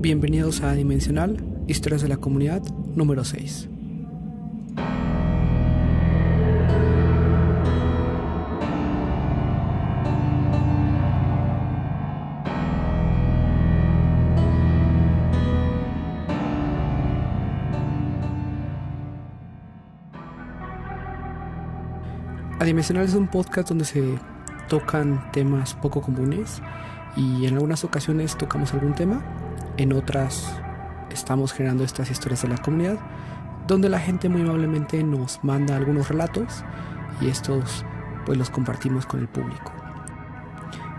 Bienvenidos a Dimensional, Historias de la Comunidad, número 6. Adimensional es un podcast donde se tocan temas poco comunes y en algunas ocasiones tocamos algún tema, en otras estamos generando estas historias de la comunidad donde la gente muy amablemente nos manda algunos relatos y estos pues los compartimos con el público.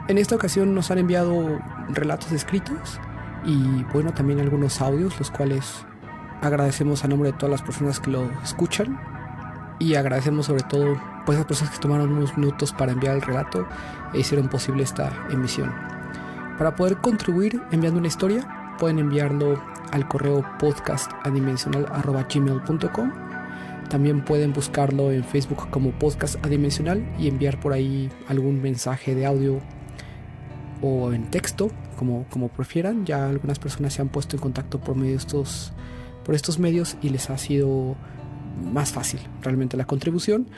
En esta ocasión nos han enviado relatos escritos y bueno, también algunos audios, los cuales agradecemos a nombre de todas las personas que lo escuchan y agradecemos sobre todo pues a las personas que tomaron unos minutos para enviar el relato e hicieron posible esta emisión. Para poder contribuir enviando una historia, pueden enviarlo al correo podcast@adimensional.gmail.com. También pueden buscarlo en Facebook como Podcast Adimensional y enviar por ahí algún mensaje de audio o en texto, como prefieran. Ya algunas personas se han puesto en contacto por estos medios y les ha sido más fácil realmente la contribución.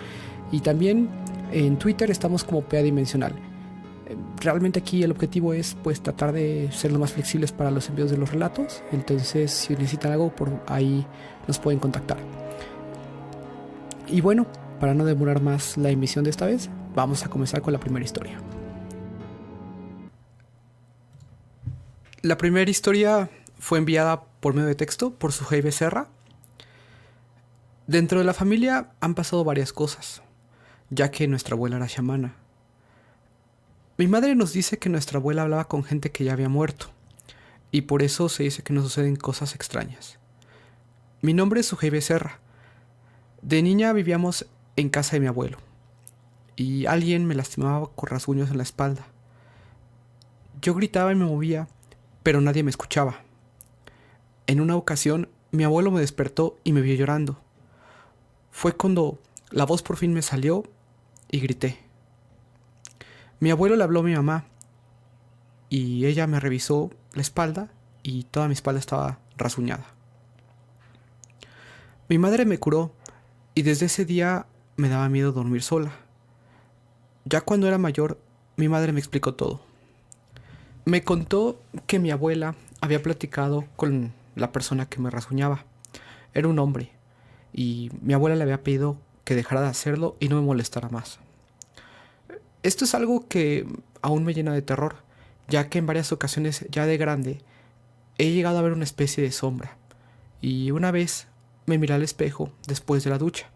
Y también en Twitter estamos como PA Dimensional. Realmente aquí el objetivo es pues tratar de ser lo más flexibles para los envíos de los relatos. Entonces si necesitan algo, por ahí nos pueden contactar. Y bueno, para no demorar más la emisión de esta vez, vamos a comenzar con la primera historia. La primera historia fue enviada por medio de texto por Sujei Becerra. Dentro de la familia han pasado varias cosas, ya que nuestra abuela era chamana. Mi madre nos dice que nuestra abuela hablaba con gente que ya había muerto, y por eso se dice que nos suceden cosas extrañas. Mi nombre es Sujei Becerra. De niña vivíamos en casa de mi abuelo, y alguien me lastimaba con rasguños en la espalda. Yo gritaba y me movía, pero nadie me escuchaba. En una ocasión, mi abuelo me despertó y me vio llorando. Fue cuando la voz por fin me salió y grité. Mi abuelo le habló a mi mamá y ella me revisó la espalda y toda mi espalda estaba rasguñada. Mi madre me curó y desde ese día me daba miedo dormir sola. Ya cuando era mayor, mi madre me explicó todo. Me contó que mi abuela había platicado con la persona que me rasguñaba. Era un hombre y mi abuela le había pedido que dejara de hacerlo y no me molestara más. Esto es algo que aún me llena de terror, ya que en varias ocasiones ya de grande he llegado a ver una especie de sombra. Y una vez me miré al espejo después de la ducha.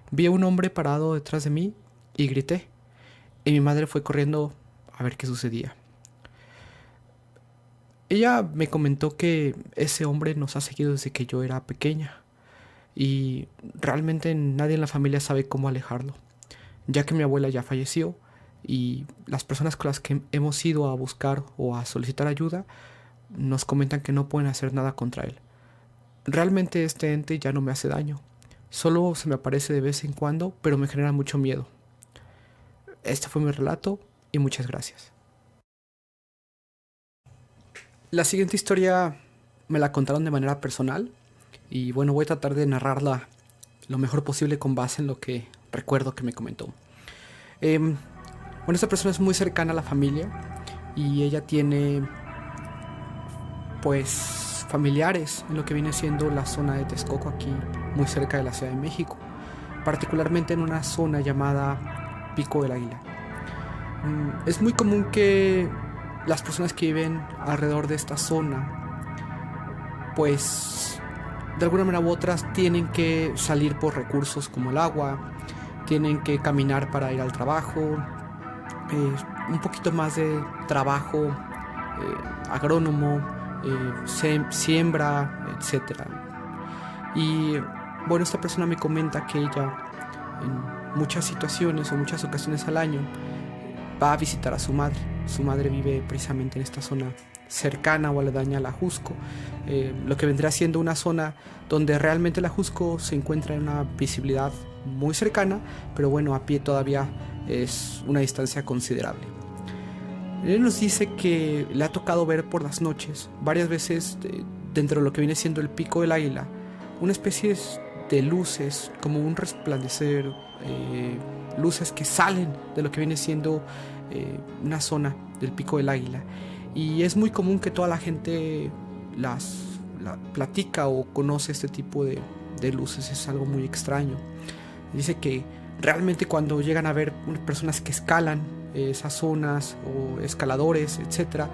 Vi a un hombre parado detrás de mí y grité. Y mi madre fue corriendo a ver qué sucedía. Ella me comentó que ese hombre nos ha seguido desde que yo era pequeña. Y realmente nadie en la familia sabe cómo alejarlo, ya que mi abuela ya falleció. Y las personas con las que hemos ido a buscar o a solicitar ayuda nos comentan que no pueden hacer nada contra él. Realmente este ente ya no me hace daño. Solo se me aparece de vez en cuando, pero me genera mucho miedo. Este fue mi relato y muchas gracias. La siguiente historia me la contaron de manera personal y bueno, voy a tratar de narrarla lo mejor posible con base en lo que recuerdo que me comentó. Bueno, esta persona es muy cercana a la familia y ella tiene pues familiares en lo que viene siendo la zona de Texcoco, aquí muy cerca de la Ciudad de México, particularmente en una zona llamada Pico del Águila. Es muy común que las personas que viven alrededor de esta zona pues de alguna manera u otras tienen que salir por recursos como el agua, tienen que caminar para ir al trabajo, un poquito más de trabajo agrónomo, siembra, etc. Y bueno, esta persona me comenta que ella en muchas situaciones o muchas ocasiones al año va a visitar a su madre. Su madre vive precisamente en esta zona cercana o aledaña a la Jusco, lo que vendría siendo una zona donde realmente la Jusco se encuentra en una visibilidad muy cercana, pero bueno, a pie todavía es una distancia considerable. Él nos dice que le ha tocado ver por las noches, varias veces dentro de lo que viene siendo el Pico del Águila, una especie de luces, como un resplandecer, luces que salen de lo que viene siendo una zona del Pico del Águila. Y es muy común que toda la gente la platica o conoce este tipo de luces, es algo muy extraño. Dice que realmente cuando llegan a ver personas que escalan esas zonas o escaladores, etcétera,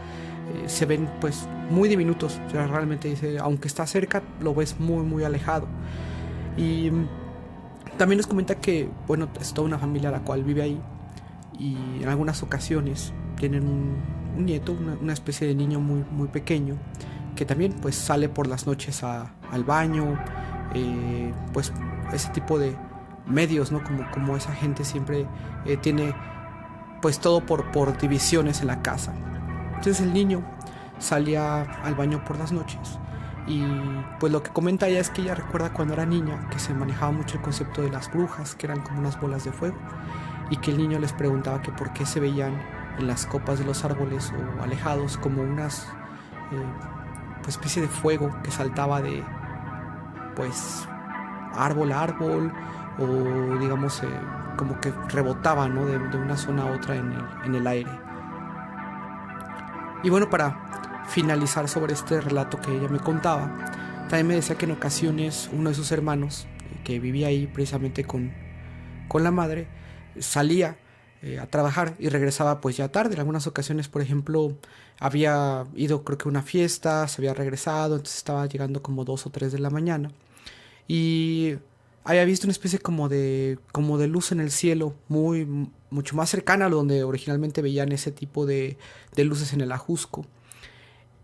se ven pues muy diminutos. O sea, realmente dice, aunque está cerca, lo ves muy muy alejado. Y también nos comenta que, bueno, es toda una familia la cual vive ahí y en algunas ocasiones tienen un nieto, una especie de niño muy muy pequeño que también pues sale por las noches al baño, pues ese tipo de medios, ¿no? Como esa gente siempre tiene pues todo por divisiones en la casa. Entonces el niño salía al baño por las noches y pues lo que comenta ella es que ella recuerda cuando era niña que se manejaba mucho el concepto de las brujas, que eran como unas bolas de fuego, y que el niño les preguntaba que por qué se veían en las copas de los árboles o alejados como unas pues especie de fuego que saltaba de pues árbol a árbol, o digamos como que rebotaba, ¿no? de una zona a otra en el aire. Y bueno, para finalizar sobre este relato que ella me contaba, también me decía que en ocasiones uno de sus hermanos, que vivía ahí precisamente con la madre, salía a trabajar y regresaba pues ya tarde. En algunas ocasiones, por ejemplo, había ido creo que a una fiesta, se había regresado, entonces estaba llegando como 2 o 3 de la mañana y había visto una especie como de luz en el cielo, mucho más cercana a donde originalmente veían ese tipo de luces en el Ajusco.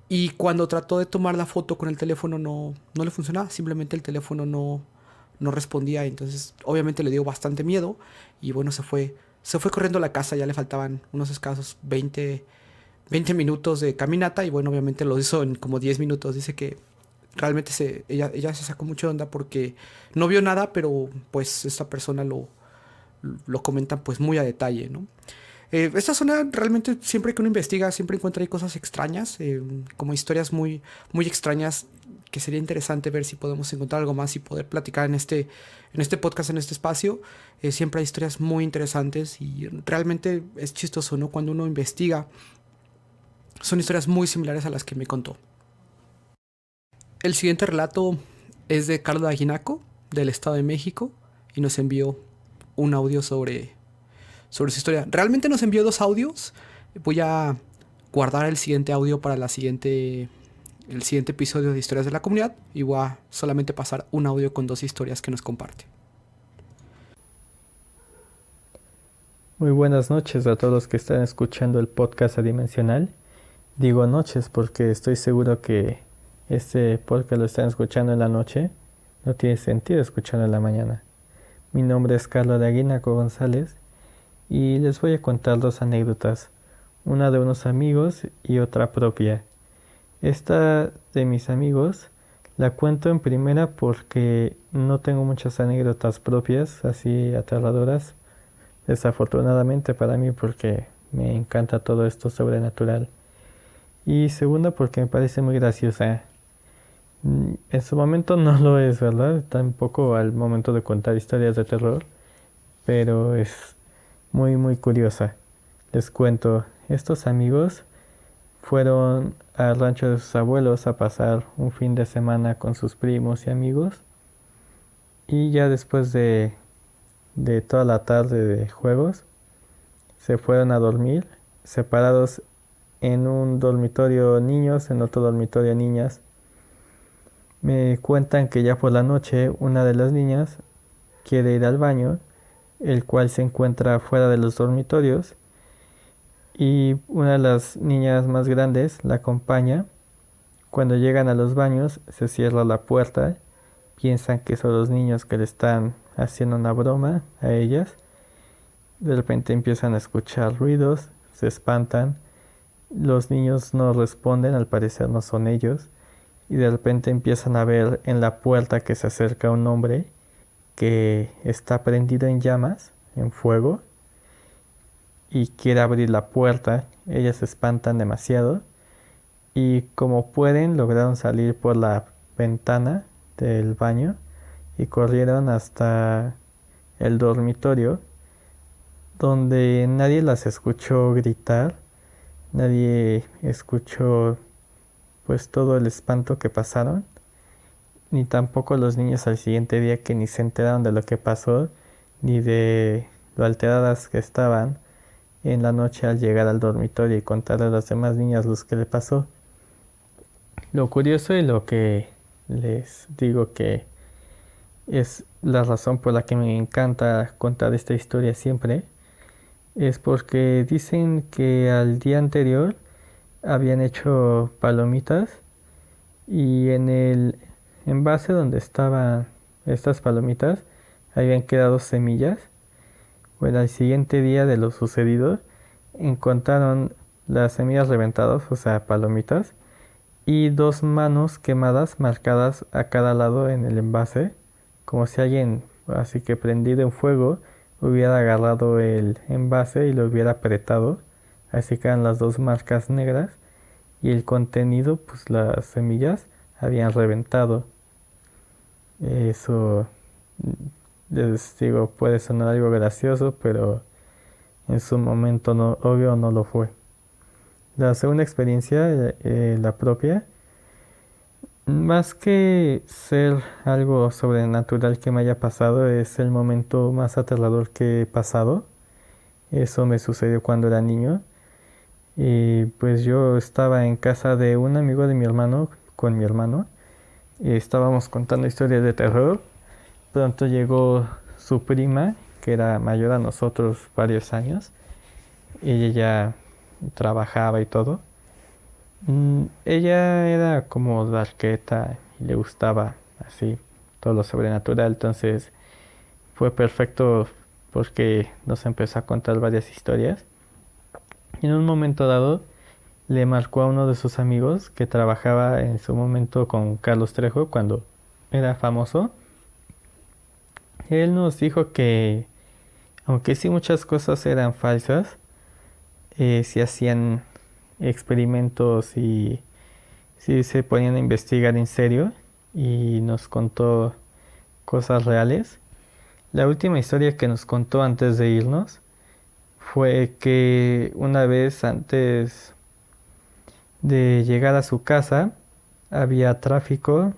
Y cuando trató de tomar la foto con el teléfono no le funcionaba, simplemente el teléfono no respondía. Entonces obviamente le dio bastante miedo y bueno, se fue corriendo a la casa. Ya le faltaban unos escasos 20 minutos de caminata y bueno, obviamente lo hizo en como 10 minutos. Dice que realmente ella se sacó mucho de onda porque no vio nada, pero pues esta persona lo comenta pues muy a detalle, ¿no? Esta zona realmente siempre que uno investiga siempre encuentra ahí cosas extrañas, como historias muy, muy extrañas, que sería interesante ver si podemos encontrar algo más y poder platicar en este podcast, en este espacio. Siempre hay historias muy interesantes y realmente es chistoso, ¿no? Cuando uno investiga, son historias muy similares a las que me contó. El siguiente relato es de Carlos Aguinaco, del Estado de México, y nos envió un audio sobre su historia. Realmente nos envió 2 audios. Voy a guardar el siguiente audio para el siguiente episodio de Historias de la Comunidad y voy a solamente pasar un audio con 2 historias que nos comparte. Muy buenas noches a todos los que están escuchando el podcast Adimensional. Digo noches porque estoy seguro que este podcast lo están escuchando en la noche. No tiene sentido escucharlo en la mañana. Mi nombre es Carlos de Aguinaco González y les voy a contar 2 anécdotas. Una de unos amigos y otra propia. Esta de mis amigos la cuento en primera porque no tengo muchas anécdotas propias así aterradoras. Desafortunadamente para mí porque me encanta todo esto sobrenatural. Y segunda porque me parece muy graciosa. En su momento no lo es, ¿verdad? Tampoco al momento de contar historias de terror. Pero es muy muy curiosa. Les cuento, estos amigos fueron al rancho de sus abuelos a pasar un fin de semana con sus primos y amigos. Y ya después de toda la tarde de juegos, se fueron a dormir, separados en un dormitorio niños, en otro dormitorio niñas. Me cuentan que ya por la noche una de las niñas quiere ir al baño, el cual se encuentra fuera de los dormitorios, y una de las niñas más grandes la acompaña. Cuando llegan a los baños se cierra la puerta, piensan que son los niños que le están haciendo una broma a ellas. De repente empiezan a escuchar ruidos, se espantan, los niños no responden, al parecer no son ellos, y de repente empiezan a ver en la puerta que se acerca un hombre que está prendido en llamas, en fuego, y quiere abrir la puerta. Ellas se espantan demasiado y como pueden lograron salir por la ventana del baño y corrieron hasta el dormitorio donde nadie las escuchó gritar, nadie escuchó pues todo el espanto que pasaron, ni tampoco los niños al siguiente día que ni se enteraron de lo que pasó, ni de lo alteradas que estaban en la noche al llegar al dormitorio y contarle a las demás niñas lo que le pasó. Lo curioso y lo que les digo que es la razón por la que me encanta contar esta historia siempre, es porque dicen que al día anterior habían hecho palomitas y en el envase donde estaban estas palomitas habían quedado semillas. Bueno, al siguiente día de lo sucedido encontraron las semillas reventadas, o sea, palomitas, y dos manos quemadas marcadas a cada lado en el envase, como si alguien, así que prendido en fuego, hubiera agarrado el envase y lo hubiera apretado, así quedan las dos marcas negras y el contenido, pues las semillas habían reventado. Eso, les digo, puede sonar algo gracioso, pero en su momento no, obvio no lo fue. La segunda experiencia, la propia, más que ser algo sobrenatural que me haya pasado, es el momento más aterrador que he pasado. Eso me sucedió cuando era niño. Y pues yo estaba en casa de un amigo de mi hermano, con mi hermano, y estábamos contando historias de terror. Pronto llegó su prima, que era mayor a nosotros varios años, y ella ya trabajaba y todo. Ella era como darketa y le gustaba así todo lo sobrenatural, entonces fue perfecto porque nos empezó a contar varias historias. Y en un momento dado le marcó a uno de sus amigos que trabajaba en su momento con Carlos Trejo cuando era famoso. Él nos dijo que aunque sí muchas cosas eran falsas, se hacían experimentos y sí se ponían a investigar en serio y nos contó cosas reales. La última historia que nos contó antes de irnos fue que una vez antes de llegar a su casa había tráfico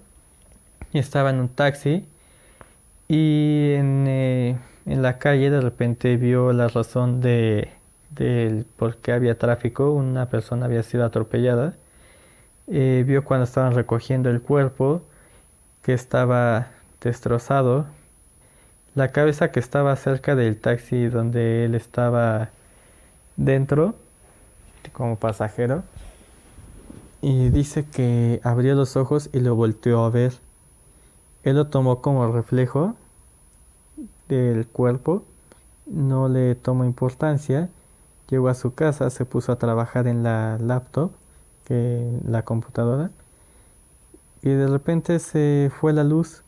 y estaba en un taxi y en la calle de repente vio la razón del por qué había tráfico. Una persona había sido atropellada. Vio cuando estaban recogiendo el cuerpo que estaba destrozado. La cabeza que estaba cerca del taxi donde él estaba dentro como pasajero. Y dice que abrió los ojos y lo volteó a ver. Él lo tomó como reflejo del cuerpo, no le tomó importancia, llegó a su casa, se puso a trabajar en la laptop, la computadora, y de repente se fue la luz.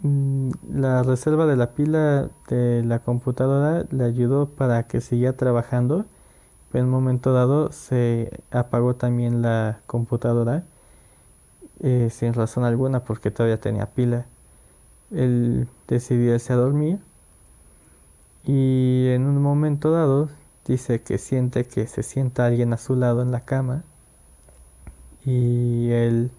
La reserva de la pila de la computadora le ayudó para que siguiera trabajando, pero en un momento dado se apagó también la computadora sin razón alguna porque todavía tenía pila. Él decidió irse a dormir y en un momento dado dice que siente que se sienta alguien a su lado en la cama y él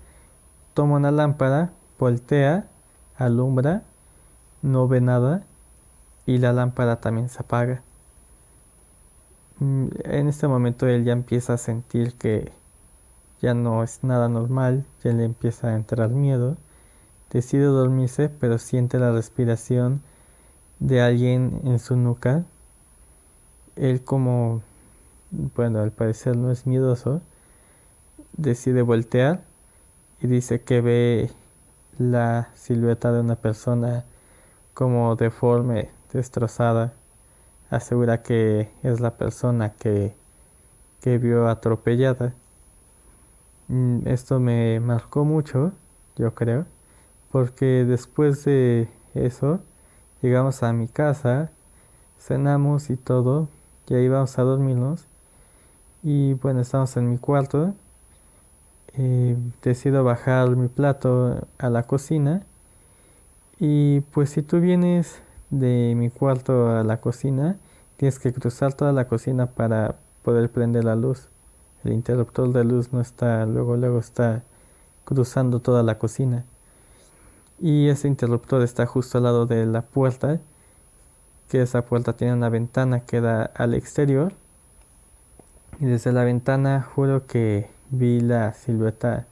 toma una lámpara, voltea, alumbra, no ve nada y la lámpara también se apaga. En este momento él ya empieza a sentir que ya no es nada normal, ya le empieza a entrar miedo. Decide dormirse, pero siente la respiración de alguien en su nuca. Él como, bueno, al parecer no es miedoso, decide voltear y dice que ve la silueta de una persona como deforme, destrozada. Asegura que es la persona que vio atropellada. Esto me marcó mucho, yo creo, porque después de eso llegamos a mi casa, cenamos y todo, ya íbamos a dormirnos y bueno, estamos en mi cuarto. Decido bajar mi plato a la cocina y pues si tú vienes de mi cuarto a la cocina, tienes que cruzar toda la cocina para poder prender la luz. El interruptor de luz no está, luego está cruzando toda la cocina. Y ese interruptor está justo al lado de la puerta, que esa puerta tiene una ventana que da al exterior. Y desde la ventana juro que vi la silueta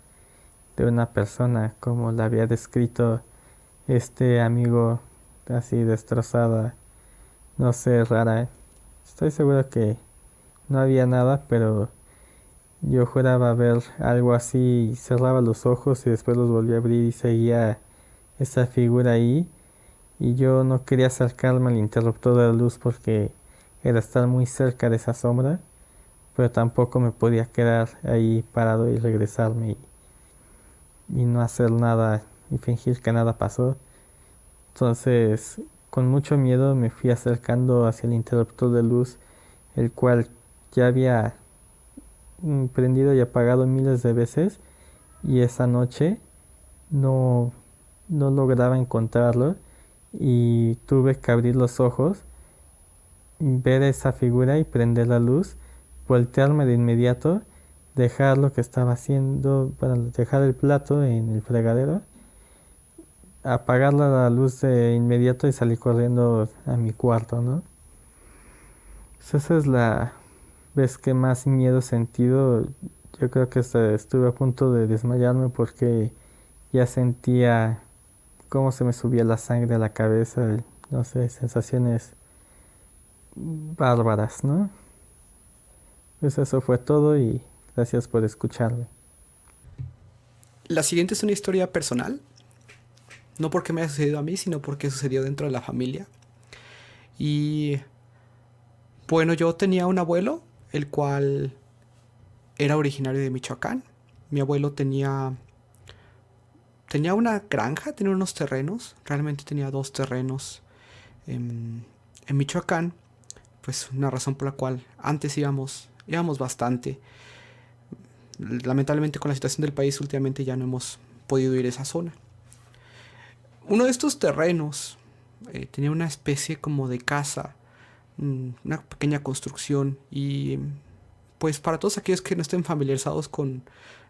de una persona como la había descrito este amigo, así destrozada, no sé, rara. Estoy seguro que no había nada, pero yo juraba ver algo así y cerraba los ojos y después los volví a abrir y seguía esa figura ahí. Y yo no quería acercarme al interruptor de la luz porque era estar muy cerca de esa sombra, pero tampoco me podía quedar ahí parado y regresarme y no hacer nada y fingir que nada pasó. Entonces, con mucho miedo me fui acercando hacia el interruptor de luz, el cual ya había prendido y apagado miles de veces, y esa noche no, no lograba encontrarlo y tuve que abrir los ojos, ver esa figura y prender la luz, voltearme de inmediato, dejar lo que estaba haciendo, para dejar el plato en el fregadero, apagar la luz de inmediato y salir corriendo a mi cuarto, ¿no? Pues esa es la vez que más miedo he sentido. Yo creo que hasta estuve a punto de desmayarme porque ya sentía cómo se me subía la sangre a la cabeza, no sé, sensaciones bárbaras, ¿no? Pues eso fue todo y gracias por escucharme. La siguiente es una historia personal, no porque me haya sucedido a mí, sino porque sucedió dentro de la familia. Y bueno, yo tenía un abuelo, el cual era originario de Michoacán. Mi abuelo tenía una granja, tenía unos terrenos, realmente tenía dos terrenos en Michoacán, pues una razón por la cual antes íbamos bastante. Lamentablemente con la situación del país últimamente ya no hemos podido ir a esa zona. Uno de estos terrenos tenía una especie como de casa, una pequeña construcción y pues para todos aquellos que no estén familiarizados con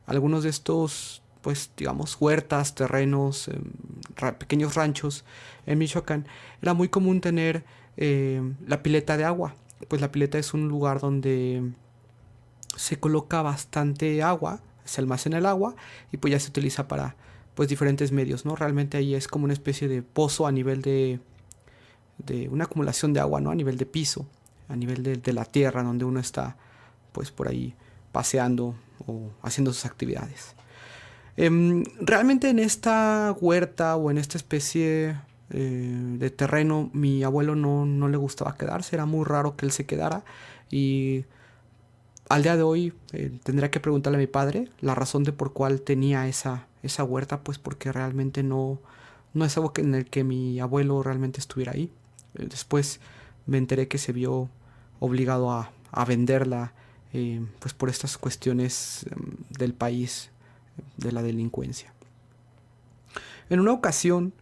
algunos de estos, pues digamos, huertas, terrenos, pequeños ranchos en Michoacán, era muy común tener la pileta de agua. Pues la pileta es un lugar donde se coloca bastante agua, se almacena el agua y pues ya se utiliza para pues diferentes medios, ¿no? Realmente ahí es como una especie de pozo a nivel de una acumulación de agua, ¿no? A nivel de piso, a nivel de la tierra donde uno está pues por ahí paseando o haciendo sus actividades. Realmente en esta huerta o en esta especie de terreno mi abuelo no le gustaba quedarse, era muy raro que él se quedara y al día de hoy tendría que preguntarle a mi padre la razón de por cuál tenía esa huerta, pues porque realmente no es algo en el que mi abuelo realmente estuviera ahí. Después me enteré que se vio obligado a venderla, pues por estas cuestiones del país, de la delincuencia. En una ocasión,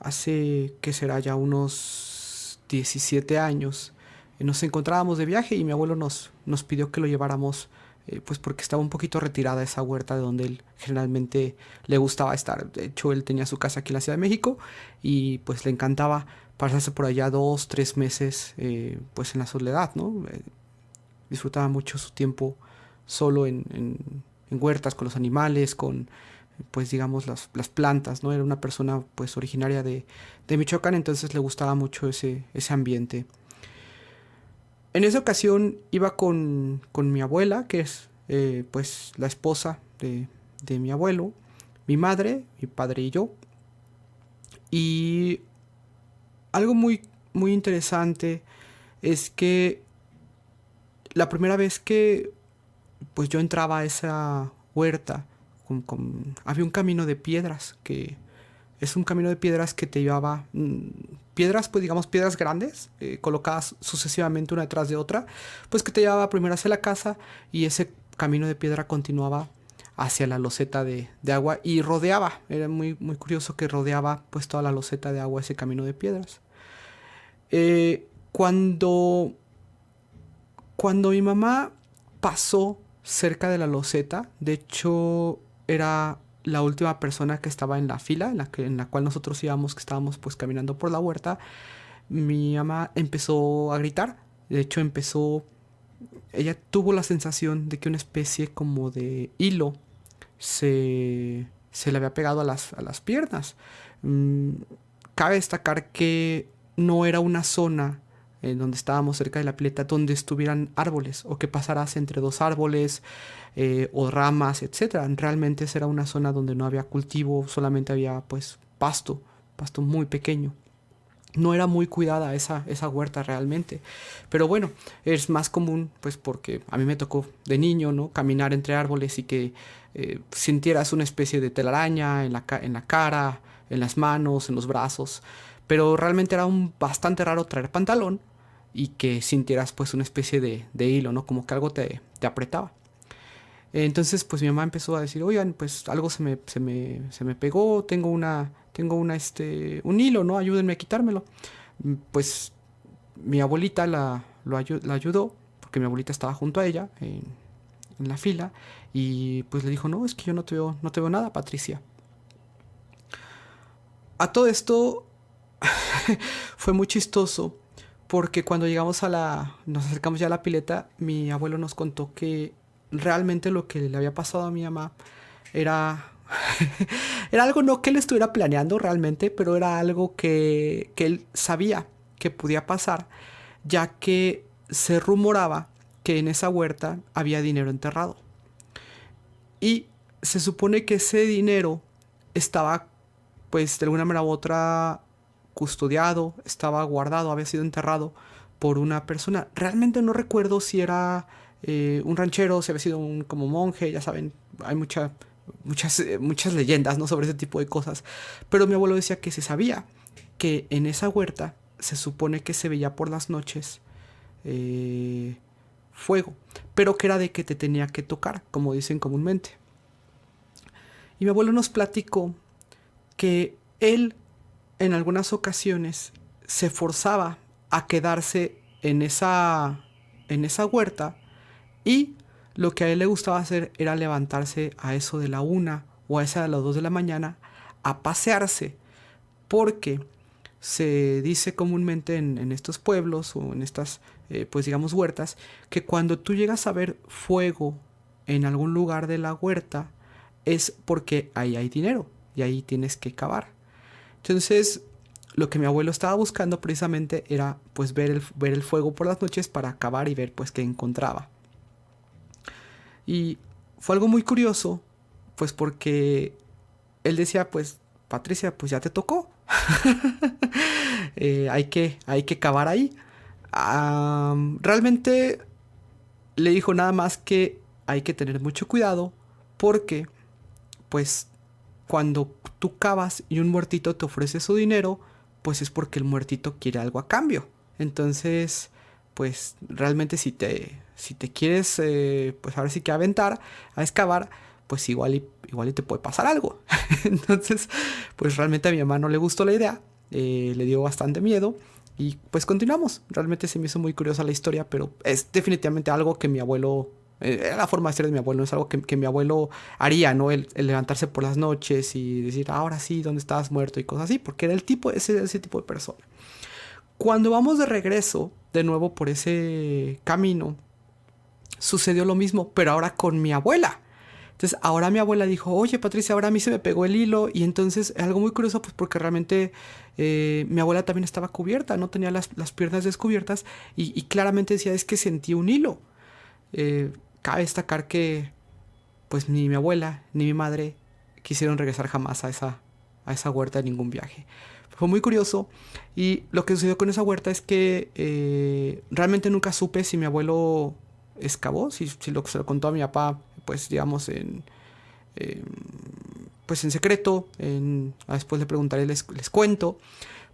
hace que será ya unos 17 años, nos encontrábamos de viaje y mi abuelo nos pidió que lo lleváramos, pues porque estaba un poquito retirada esa huerta de donde él generalmente le gustaba estar. De hecho, él tenía su casa aquí en la Ciudad de México y pues le encantaba pasarse por allá 2, 3 meses, pues en la soledad, ¿no? Disfrutaba mucho su tiempo solo en huertas, con los animales, con pues digamos las plantas, ¿no? Era una persona pues originaria de Michoacán, entonces le gustaba mucho ese ambiente. En esa ocasión iba con mi abuela, que es pues la esposa de mi abuelo, mi madre, mi padre y yo. Y algo muy interesante es que la primera vez que pues yo entraba a esa huerta, había un camino de piedras, que es un camino de piedras que te llevaba piedras, pues digamos piedras grandes, colocadas sucesivamente una detrás de otra, pues que te llevaba primero hacia la casa y ese camino de piedra continuaba hacia la loseta de agua y rodeaba, era muy, muy curioso que rodeaba pues toda la loseta de agua ese camino de piedras. Cuando, cuando mi mamá pasó cerca de la loseta, de hecho era la última persona que estaba en la fila en la cual nosotros íbamos, que estábamos pues caminando por la huerta, mi mamá empezó a gritar. De hecho ella tuvo la sensación de que una especie como de hilo se le había pegado a las piernas. Mm, Cabe destacar que no era una zona en donde estábamos cerca de la pileta donde estuvieran árboles o que pasaras entre dos árboles o ramas, etcétera. Realmente esa era una zona donde no había cultivo, solamente había pues pasto muy pequeño. No era muy cuidada esa huerta realmente. Pero bueno, es más común pues porque a mí me tocó de niño, ¿no? Caminar entre árboles y que sintieras una especie de telaraña en la cara, en las manos, en los brazos. Pero realmente era bastante raro traer pantalón y que sintieras pues una especie de hilo, ¿no? Como que algo te apretaba. Entonces, pues mi mamá empezó a decir, oigan, pues algo se me pegó, un hilo, ¿no? Ayúdenme a quitármelo. Pues mi abuelita la ayudó, porque mi abuelita estaba junto a ella en la fila, y pues le dijo, no, es que yo no te veo nada, Patricia. A todo esto fue muy chistoso, porque cuando nos acercamos ya a la pileta, mi abuelo nos contó que realmente lo que le había pasado a mi mamá era era algo no que él estuviera planeando realmente, pero era algo que él sabía que podía pasar, ya que se rumoraba que en esa huerta había dinero enterrado. Y se supone que ese dinero estaba, pues de alguna manera u otra, custodiado, estaba guardado, había sido enterrado por una persona. Realmente no recuerdo si era un ranchero, si había sido un como monje, ya saben, hay muchas leyendas, ¿no? Sobre ese tipo de cosas. Pero mi abuelo decía que se sabía que en esa huerta se supone que se veía por las noches fuego, pero que era de que te tenía que tocar, como dicen comúnmente. Y mi abuelo nos platicó que él en algunas ocasiones se forzaba a quedarse en esa huerta y lo que a él le gustaba hacer era levantarse a eso de la 1 o a esa de las 2 de la mañana a pasearse, porque se dice comúnmente en estos pueblos o en estas, pues digamos, huertas, que cuando tú llegas a ver fuego en algún lugar de la huerta es porque ahí hay dinero y ahí tienes que cavar. Entonces, lo que mi abuelo estaba buscando precisamente era pues ver el fuego por las noches para cavar y ver pues qué encontraba. Y fue algo muy curioso, pues porque él decía, pues, Patricia, pues ya te tocó. Hay que cavar ahí. Realmente le dijo nada más que hay que tener mucho cuidado porque, pues, cuando tú cavas y un muertito te ofrece su dinero, pues es porque el muertito quiere algo a cambio. Entonces, pues realmente si te quieres, pues ahora sí que aventar, a excavar, pues igual y te puede pasar algo. Entonces, pues realmente a mi mamá no le gustó la idea, le dio bastante miedo y pues continuamos. Realmente se me hizo muy curiosa la historia, pero es definitivamente algo que mi abuelo, era la forma de ser de mi abuelo, es algo que mi abuelo haría, ¿no? El levantarse por las noches y decir, ahora sí, ¿dónde estabas muerto? Y cosas así, porque era ese tipo de persona. Cuando vamos de regreso, de nuevo por ese camino, sucedió lo mismo, pero ahora con mi abuela. Entonces ahora mi abuela dijo, oye Patricia, ahora a mí se me pegó el hilo. Y entonces algo muy curioso, pues porque realmente mi abuela también estaba cubierta, no tenía las piernas descubiertas y claramente decía, es que sentí un hilo. Cabe destacar que pues ni mi abuela ni mi madre quisieron regresar jamás a esa huerta de ningún viaje. Fue muy curioso y lo que sucedió con esa huerta es que realmente nunca supe si mi abuelo excavó, si se lo contó a mi papá, pues digamos eh, pues en secreto, después le preguntaré, les cuento,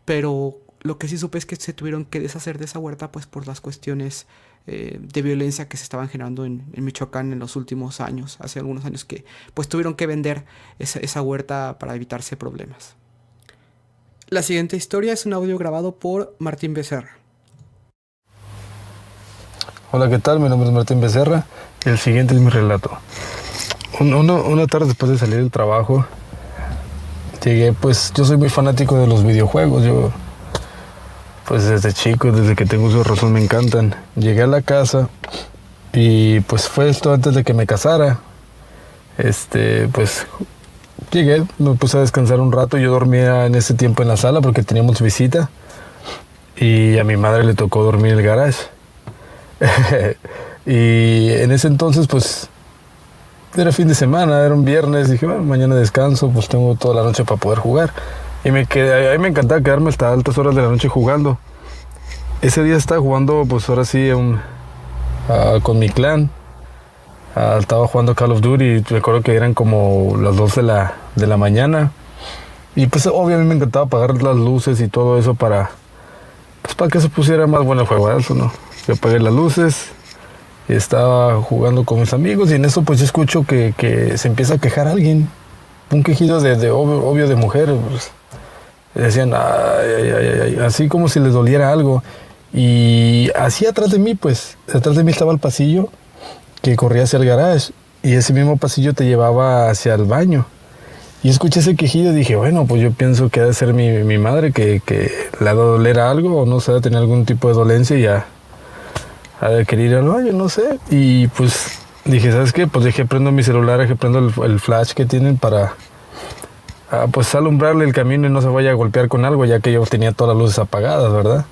pero Lo que sí supe es que se tuvieron que deshacer de esa huerta pues por las cuestiones de violencia que se estaban generando en Michoacán en los últimos años. Hace algunos años que pues tuvieron que vender esa huerta para evitarse problemas. La siguiente historia es un audio grabado por Martín Becerra. Hola, ¿qué tal? Mi nombre es Martín Becerra. El siguiente es mi relato. Una tarde después de salir del trabajo, llegué, pues yo soy muy fanático de los videojuegos. Yo, pues desde chico, desde que tengo uso de razón, me encantan. Llegué a la casa y pues fue esto antes de que me casara. Pues llegué, me puse a descansar un rato. Yo dormía en ese tiempo en la sala porque teníamos visita. Y a mi madre le tocó dormir en el garage. Y en ese entonces pues era fin de semana, era un viernes. Dije, bueno, mañana descanso, pues tengo toda la noche para poder jugar. Y a mí me encantaba quedarme hasta altas horas de la noche jugando. Ese día estaba jugando, pues ahora sí, con mi clan. Estaba jugando Call of Duty y recuerdo que eran como las 2 de la mañana. Y pues obviamente me encantaba apagar las luces y todo eso para que se pusiera más bueno el juego, eso, ¿no? Yo apagué las luces y estaba jugando con mis amigos y en eso pues yo escucho que se empieza a quejar alguien. Un quejido obvio de mujer. Pues, decían, ay, así como si les doliera algo. Y así atrás de mí estaba el pasillo que corría hacia el garage y ese mismo pasillo te llevaba hacia el baño. Y escuché ese quejido y dije, bueno, pues yo pienso que ha de ser mi madre que le ha de doler algo o no sé, ha de tener algún tipo de dolencia y ya ha de querer ir al baño, no sé. Y pues dije, ¿sabes qué? Pues dije, prendo mi celular, prendo el flash que tienen para pues alumbrarle el camino y no se vaya a golpear con algo, ya que yo tenía todas las luces apagadas, ¿verdad?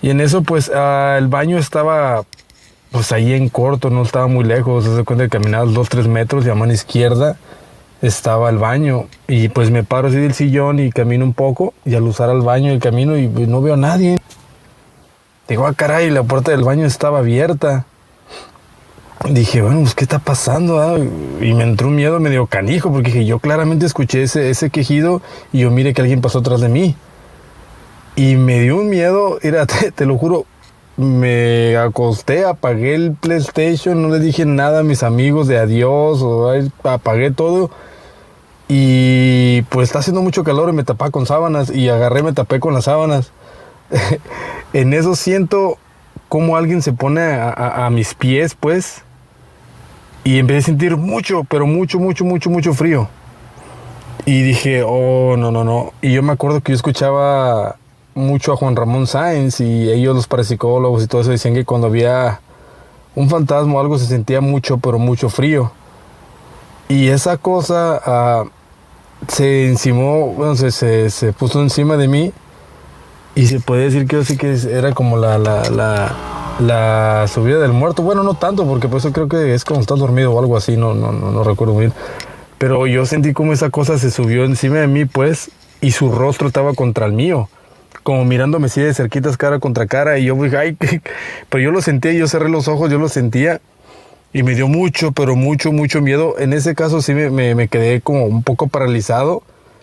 Y en eso pues el baño estaba pues ahí en corto, no estaba muy lejos. Se da cuenta que caminabas 2-3 metros y a mano izquierda estaba el baño. Y pues me paro así del sillón y camino un poco y al usar el baño el camino y no veo a nadie. Digo, caray, la puerta del baño estaba abierta. Dije, bueno, pues ¿qué está pasando? Y me entró un miedo medio canijo porque dije, yo claramente escuché ese quejido y yo mire que alguien pasó atrás de mí. Y me dio un miedo, te lo juro, me acosté, apagué el PlayStation, no le dije nada a mis amigos de adiós, apagué todo. Y pues está haciendo mucho calor y me tapaba con sábanas y me tapé con las sábanas. En eso siento como alguien se pone a mis pies, pues, y empecé a sentir mucho, pero mucho frío. Y dije, oh, no. Y yo me acuerdo que yo escuchaba mucho a Juan Ramón Sáenz y ellos, los parapsicólogos y todo eso, decían que cuando había un fantasma o algo se sentía mucho, pero mucho frío. Y esa cosa se encimó, bueno, se puso encima de mí. Y se puede decir que sí que era como la subida del muerto. Bueno, no tanto, porque por eso creo que es como estar dormido o algo así, no recuerdo muy bien. Pero yo sentí como esa cosa se subió encima de mí, pues, y su rostro estaba contra el mío, como mirándome así de cerquitas, cara contra cara. Y yo dije, ay, pero yo lo sentía, yo cerré los ojos, yo lo sentía. Y me dio mucho, pero mucho miedo. En ese caso sí me quedé como un poco paralizado.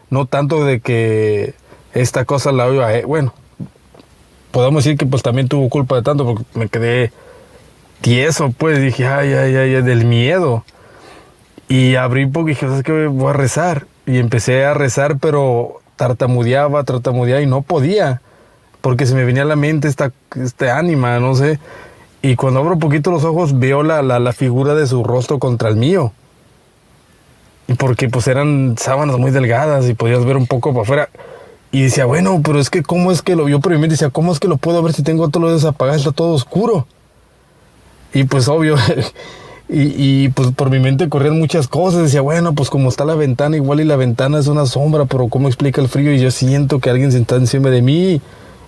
No tanto de que esta cosa la oiga, bueno, podemos decir que pues también tuvo culpa de tanto porque me quedé tieso, pues dije, ay, del miedo. Y abrí porque dije, ¿sabes qué? Voy a rezar. Y empecé a rezar, pero tartamudeaba y no podía, porque se me venía a la mente este ánima, no sé. Y cuando abro un poquito los ojos veo la figura de su rostro contra el mío. Y porque pues eran sábanas muy delgadas y podías ver un poco para afuera. Y decía, bueno, pero es que ¿cómo es que lo vio? Pero me decía, ¿cómo es que lo puedo ver si tengo todas las luces apagadas? Está todo oscuro. Y pues obvio, y pues por mi mente corrían muchas cosas. Decía, bueno, pues como está la ventana, igual y la ventana es una sombra, pero ¿cómo explica el frío? Y yo siento que alguien se está encima de mí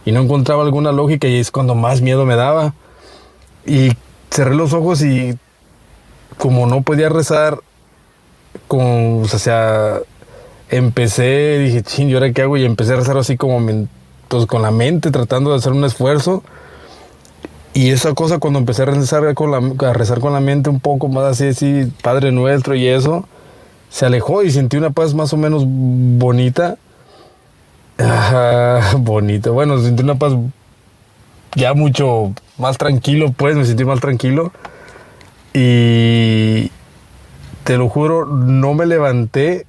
y no encontraba alguna lógica y es cuando más miedo me daba. Y cerré los ojos y como no podía rezar, empecé, dije, ching, ¿y ahora qué hago? Y empecé a rezar así como pues con la mente, tratando de hacer un esfuerzo. Y esa cosa, cuando empecé a rezar con la mente un poco más así, Padre Nuestro y eso, se alejó y sentí una paz más o menos bonita. Bonito. Bueno, sentí una paz ya mucho más tranquilo, pues, me sentí más tranquilo. Y te lo juro, no me levanté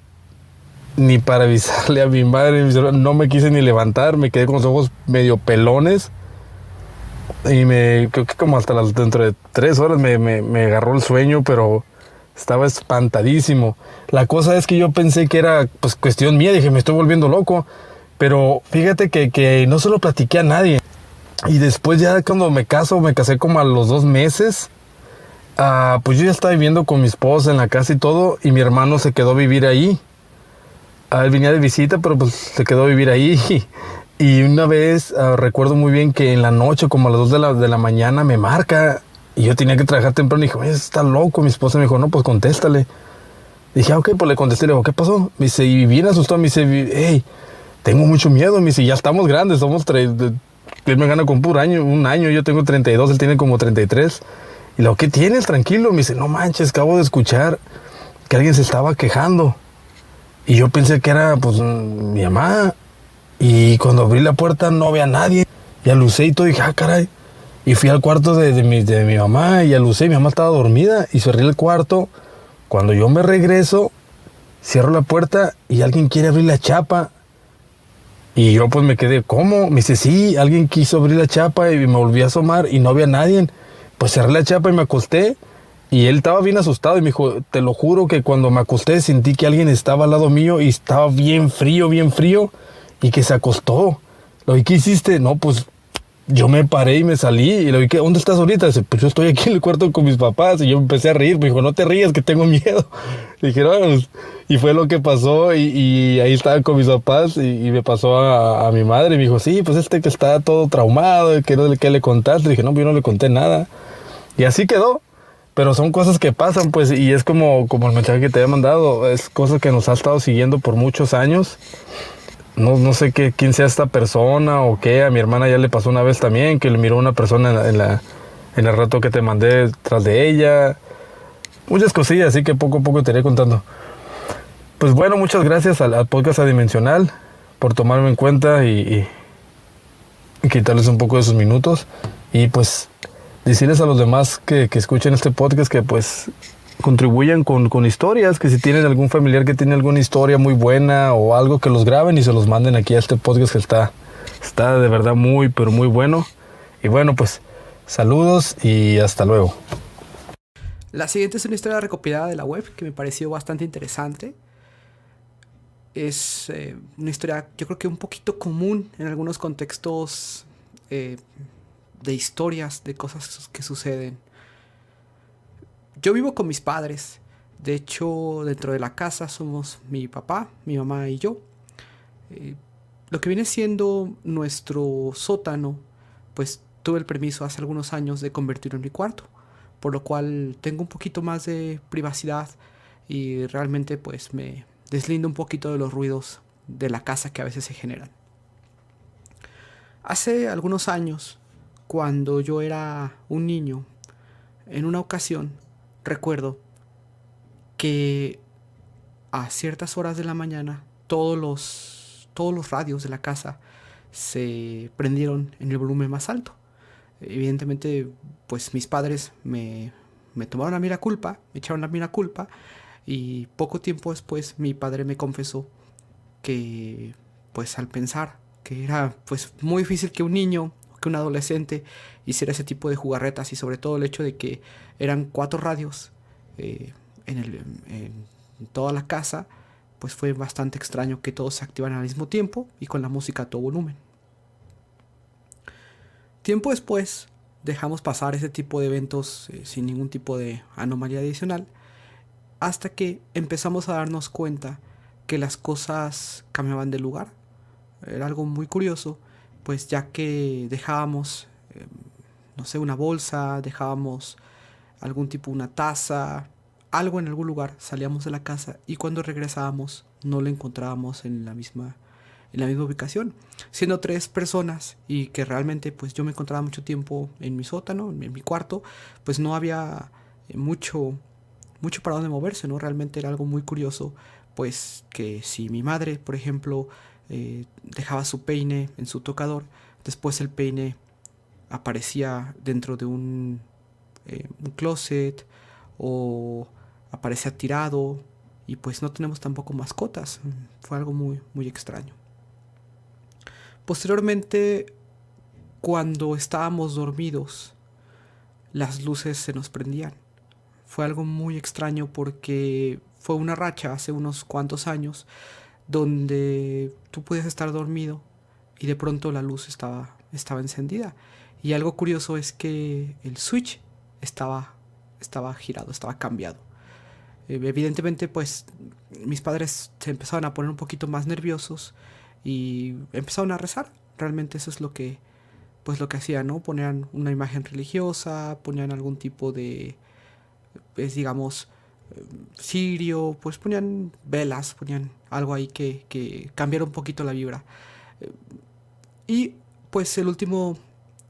ni para avisarle a mi madre, no me quise ni levantar, me quedé con los ojos medio pelones. Y creo que como hasta dentro de 3 horas me agarró el sueño, pero estaba espantadísimo. La cosa es que yo pensé que era pues cuestión mía, dije, me estoy volviendo loco. Pero fíjate que no se lo platiqué a nadie. Y después ya cuando me casé como a los 2 meses. Pues yo ya estaba viviendo con mi esposa en la casa y todo, y mi hermano se quedó a vivir ahí. Él venía de visita, pero pues se quedó a vivir ahí. Y una vez recuerdo muy bien que en la noche, como a las 2 de la mañana, me marca. Y yo tenía que trabajar temprano y dije, oye, está loco. Mi esposa me dijo, no, pues contéstale. Dije, ok, pues le contesté, le digo, ¿qué pasó? Me dice, y bien asustado, me dice, hey, tengo mucho miedo. Me dice, ya estamos grandes, él me gana con un año, yo tengo 32, él tiene como 33. Y luego, ¿qué tienes? Tranquilo. Me dice, no manches, acabo de escuchar que alguien se estaba quejando. Y yo pensé que era, pues, mi mamá. Y cuando abrí la puerta no había nadie. Y alucé y todo, y dije, caray. Y fui al cuarto de mi mamá y alucé. Mi mamá estaba dormida y cerré el cuarto. Cuando yo me regreso, cierro la puerta y alguien quiere abrir la chapa. Y yo pues me quedé, ¿cómo? Me dice, sí, alguien quiso abrir la chapa y me volví a asomar y no había nadie. Pues cerré la chapa y me acosté. Y él estaba bien asustado y me dijo, te lo juro que cuando me acosté sentí que alguien estaba al lado mío y estaba bien frío y que se acostó. Lo vi, ¿qué hiciste? No, pues yo me paré y me salí y le dije, ¿dónde estás ahorita? Dice, pues yo estoy aquí en el cuarto con mis papás. Y yo empecé a reír, me dijo, no te rías que tengo miedo. Le dije, no, pues, y fue lo que pasó y ahí estaba con mis papás y me pasó a mi madre y me dijo, sí, pues que está todo traumado, ¿qué le contaste? Le dije, no, pues yo no le conté nada. Y así quedó. Pero son cosas que pasan, pues, y es como el mensaje que te había mandado, es cosas que nos ha estado siguiendo por muchos años. No sé quién sea esta persona o qué. A mi hermana ya le pasó una vez también, que le miró una persona en el rato que te mandé tras de ella. Muchas cosillas, así que poco a poco te iré contando. Pues bueno, muchas gracias al podcast Adimensional por tomarme en cuenta y quitarles un poco de sus minutos. Y pues decirles a los demás que escuchen este podcast que pues contribuyan con historias, que si tienen algún familiar que tiene alguna historia muy buena o algo, que los graben y se los manden aquí a este podcast que está de verdad muy, pero muy bueno. Y bueno, pues saludos y hasta luego. La siguiente es una historia recopilada de la web que me pareció bastante interesante. Es una historia, yo creo que un poquito común en algunos contextos de historias, de cosas que suceden. Yo vivo con mis padres. De hecho, dentro de la casa somos mi papá, mi mamá y yo. Lo que viene siendo nuestro sótano, pues tuve el permiso hace algunos años de convertirlo en mi cuarto, por lo cual tengo un poquito más de privacidad y realmente pues me deslindo un poquito de los ruidos de la casa que a veces se generan. Hace algunos años, cuando yo era un niño, en una ocasión recuerdo que a ciertas horas de la mañana todos los radios de la casa se prendieron en el volumen más alto. Evidentemente, pues mis padres me tomaron la mera culpa, me echaron la mera culpa, y poco tiempo después mi padre me confesó que pues al pensar que era pues muy difícil que un niño, que un adolescente hiciera ese tipo de jugarretas, y sobre todo el hecho de que eran 4 radios en toda la casa, pues fue bastante extraño que todos se activaran al mismo tiempo y con la música a todo volumen. Tiempo después dejamos pasar ese tipo de eventos sin ningún tipo de anomalía adicional, hasta que empezamos a darnos cuenta que las cosas cambiaban de lugar. Era algo muy curioso, pues ya que dejábamos, no sé, una bolsa, dejábamos algún tipo, una taza, algo en algún lugar, salíamos de la casa y cuando regresábamos no lo encontrábamos en la misma ubicación, siendo 3 personas y que realmente pues yo me encontraba mucho tiempo en mi sótano, en mi cuarto, pues no había mucho para dónde moverse, ¿no? Realmente era algo muy curioso, pues que si mi madre, por ejemplo, dejaba su peine en su tocador, después el peine aparecía dentro de un closet o aparecía tirado, y pues no tenemos tampoco mascotas. Fue algo muy, muy extraño. Posteriormente, cuando estábamos dormidos, las luces se nos prendían. Fue algo muy extraño porque fue una racha hace unos cuantos años donde tú podías estar dormido y de pronto la luz estaba encendida. Y algo curioso es que el switch estaba girado, estaba cambiado. Evidentemente, pues mis padres se empezaron a poner un poquito más nerviosos y empezaron a rezar. Realmente eso es lo que hacían, ¿no? Ponían una imagen religiosa, ponían algún tipo de, pues digamos, cirio, pues ponían velas, ponían algo ahí que cambiara un poquito la vibra. Y pues el último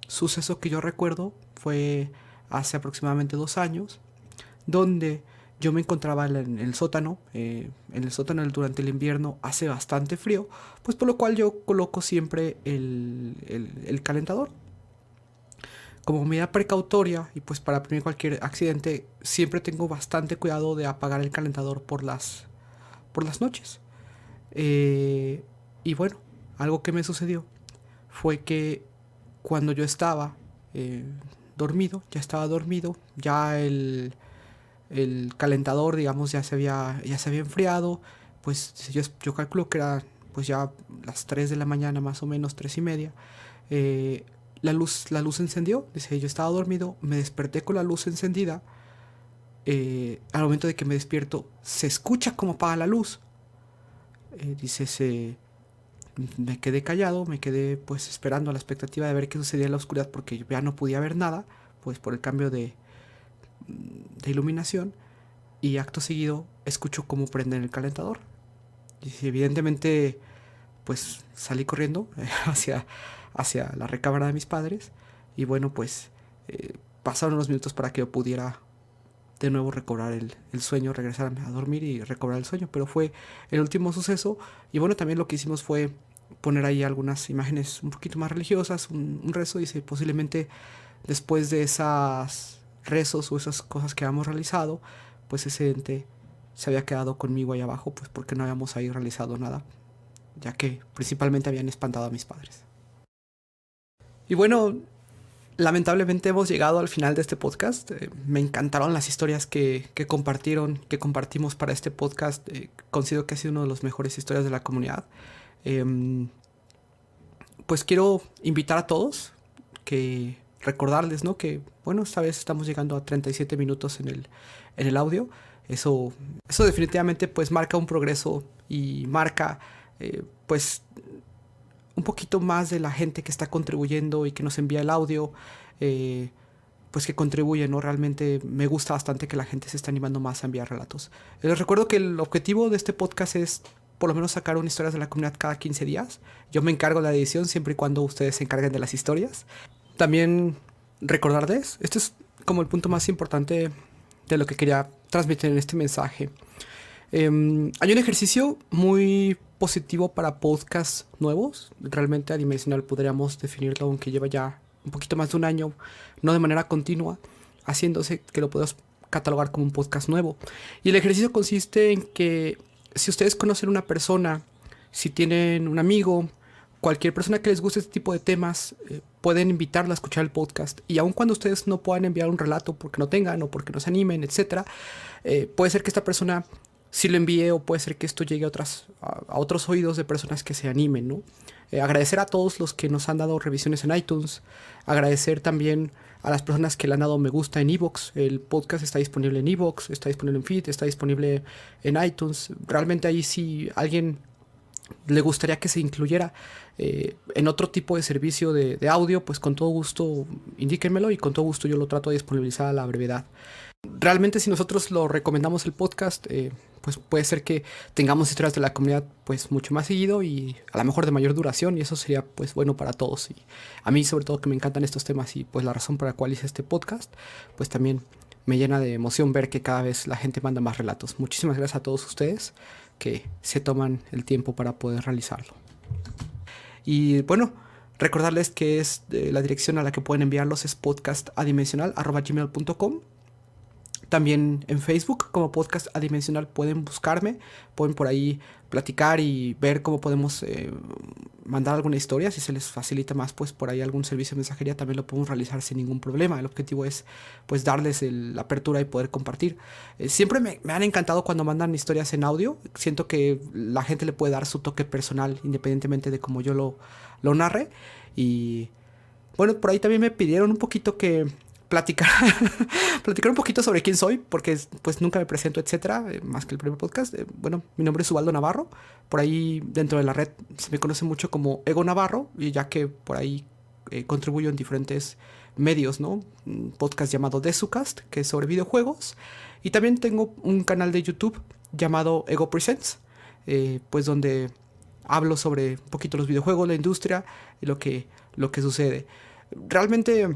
suceso que yo recuerdo fue hace aproximadamente 2 años, donde yo me encontraba en el sótano. En el sótano durante el invierno hace bastante frío, pues por lo cual yo coloco siempre el calentador. Como medida precautoria y pues para prevenir cualquier accidente, siempre tengo bastante cuidado de apagar el calentador por las noches. Y bueno, algo que me sucedió fue que cuando yo estaba dormido, ya el calentador, digamos, ya se había enfriado. Pues yo calculo que era pues ya las 3 de la mañana, más o menos 3:30. La luz se encendió. Dice, yo estaba dormido, me desperté con la luz encendida. Al momento de que me despierto, se escucha como apaga la luz. Me quedé callado, me quedé pues esperando a la expectativa de ver qué sucedía en la oscuridad, porque yo ya no podía ver nada, pues por el cambio de iluminación. Y acto seguido escucho cómo prenden el calentador. Y evidentemente pues salí corriendo hacia la recámara de mis padres. Y bueno, pues pasaron unos minutos para que yo pudiera de nuevo recobrar el sueño, regresar a dormir y recobrar el sueño. Pero fue el último suceso. Y bueno, también lo que hicimos fue poner ahí algunas imágenes un poquito más religiosas, un rezo. Dice, posiblemente después de esas rezos o esas cosas que habíamos realizado, pues ese ente se había quedado conmigo ahí abajo, pues porque no habíamos ahí realizado nada, ya que principalmente habían espantado a mis padres. Y bueno, lamentablemente hemos llegado al final de este podcast. Me encantaron las historias que compartimos para este podcast. Considero que ha sido una de las mejores historias de la comunidad. Pues quiero invitar a todos, que recordarles, ¿no? Que bueno, esta vez estamos llegando a 37 minutos en el audio. Eso definitivamente pues marca un progreso y marca pues un poquito más de la gente que está contribuyendo y que nos envía el audio, pues que contribuye, ¿no? Realmente me gusta bastante que la gente se esté animando más a enviar relatos. Les recuerdo que el objetivo de este podcast es por lo menos sacar una historia de la comunidad cada 15 días. Yo me encargo de la edición siempre y cuando ustedes se encarguen de las historias. También recordarles, este es como el punto más importante de lo que quería transmitir en este mensaje. Hay un ejercicio muy positivo para podcasts nuevos. Realmente Adimensional podríamos definirlo, aunque lleva ya un poquito más de un año, no de manera continua, haciéndose, que lo podemos catalogar como un podcast nuevo. Y el ejercicio consiste en que si ustedes conocen una persona, si tienen un amigo, cualquier persona que les guste este tipo de temas, pueden invitarla a escuchar el podcast. Y aun cuando ustedes no puedan enviar un relato porque no tengan o porque no se animen, etc., puede ser que esta persona sí lo envíe, o puede ser que esto llegue a otros oídos de personas que se animen, ¿no? Agradecer a todos los que nos han dado revisiones en iTunes. Agradecer también a las personas que le han dado me gusta en iVoox. El podcast está disponible en iVoox, está disponible en Feed, está disponible en iTunes. Realmente ahí, si alguien le gustaría que se incluyera en otro tipo de servicio de audio, pues con todo gusto indíquenmelo y con todo gusto yo lo trato de disponibilizar a la brevedad. Realmente, si nosotros lo recomendamos el podcast, pues puede ser que tengamos historias de la comunidad pues mucho más seguido y a lo mejor de mayor duración, y eso sería pues bueno para todos. Y a mí sobre todo, que me encantan estos temas, y pues la razón por la cual hice este podcast, pues también me llena de emoción ver que cada vez la gente manda más relatos. Muchísimas gracias a todos ustedes que se toman el tiempo para poder realizarlo. Y bueno, recordarles que la dirección a la que pueden enviarlos es podcastadimensional@gmail.com. También en Facebook como Podcast Adimensional pueden buscarme, pueden por ahí platicar y ver cómo podemos mandar alguna historia. Si se les facilita más, pues por ahí algún servicio de mensajería también lo podemos realizar sin ningún problema. El objetivo es pues darles la apertura y poder compartir. Siempre me han encantado cuando mandan historias en audio. Siento que la gente le puede dar su toque personal independientemente de cómo yo lo narre. Y bueno, por ahí también me pidieron un poquito que platicar un poquito sobre quién soy, porque pues nunca me presento, etcétera, más que el primer podcast. Bueno, mi nombre es Ubaldo Navarro. Por ahí dentro de la red se me conoce mucho como Ego Navarro, y ya que por ahí contribuyo en diferentes medios, ¿no? Un podcast llamado Desucast, que es sobre videojuegos, y también tengo un canal de YouTube llamado Ego Presents, pues donde hablo sobre un poquito los videojuegos, la industria y lo que sucede. Realmente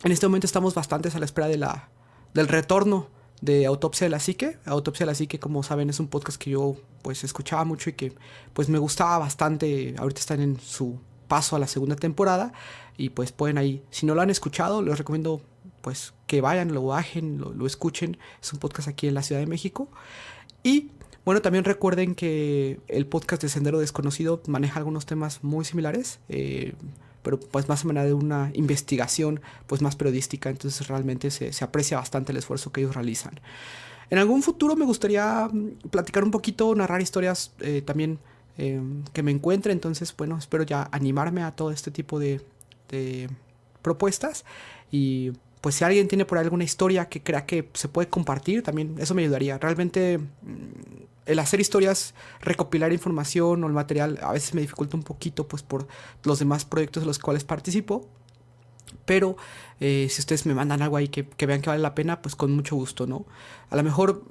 en este momento estamos bastantes a la espera del retorno de Autopsia de la Psique. Autopsia de la Psique, como saben, es un podcast que yo pues escuchaba mucho y que pues me gustaba bastante. Ahorita están en su paso a la segunda temporada y pues pueden ahí, si no lo han escuchado, les recomiendo pues que vayan, lo bajen, lo escuchen. Es un podcast aquí en la Ciudad de México. Y bueno, también recuerden que el podcast de Sendero Desconocido maneja algunos temas muy similares, pero pues más a manera de una investigación pues más periodística. Entonces realmente se aprecia bastante el esfuerzo que ellos realizan. En algún futuro me gustaría platicar un poquito, narrar historias también que me encuentre. Entonces bueno, espero ya animarme a todo este tipo de propuestas. Y pues si alguien tiene por ahí alguna historia que crea que se puede compartir, también eso me ayudaría. Realmente el hacer historias, recopilar información o el material a veces me dificulta un poquito pues por los demás proyectos de los cuales participo. Pero si ustedes me mandan algo ahí que vean que vale la pena, pues con mucho gusto, ¿no? A lo mejor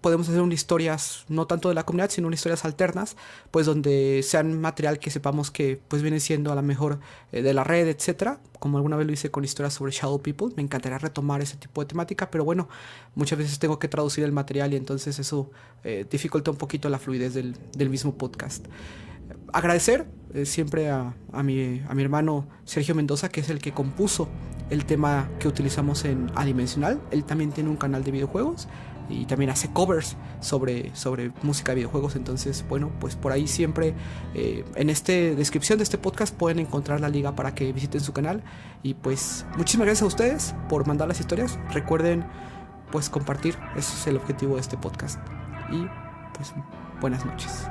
podemos hacer unas historias, no tanto de la comunidad, sino unas historias alternas, pues donde sean material que sepamos que pues viene siendo a lo mejor de la red, etcétera. Como alguna vez lo hice con historias sobre Shadow People, me encantaría retomar ese tipo de temática, pero bueno, muchas veces tengo que traducir el material y entonces eso dificulta un poquito la fluidez del mismo podcast. Agradecer siempre a mi hermano Sergio Mendoza, que es el que compuso el tema que utilizamos en Adimensional. Él también tiene un canal de videojuegos y también hace covers sobre música de videojuegos. Entonces bueno, pues por ahí siempre en esta descripción de este podcast pueden encontrar la liga para que visiten su canal. Y pues muchísimas gracias a ustedes por mandar las historias. Recuerden pues compartir, ese es el objetivo de este podcast. Y pues buenas noches.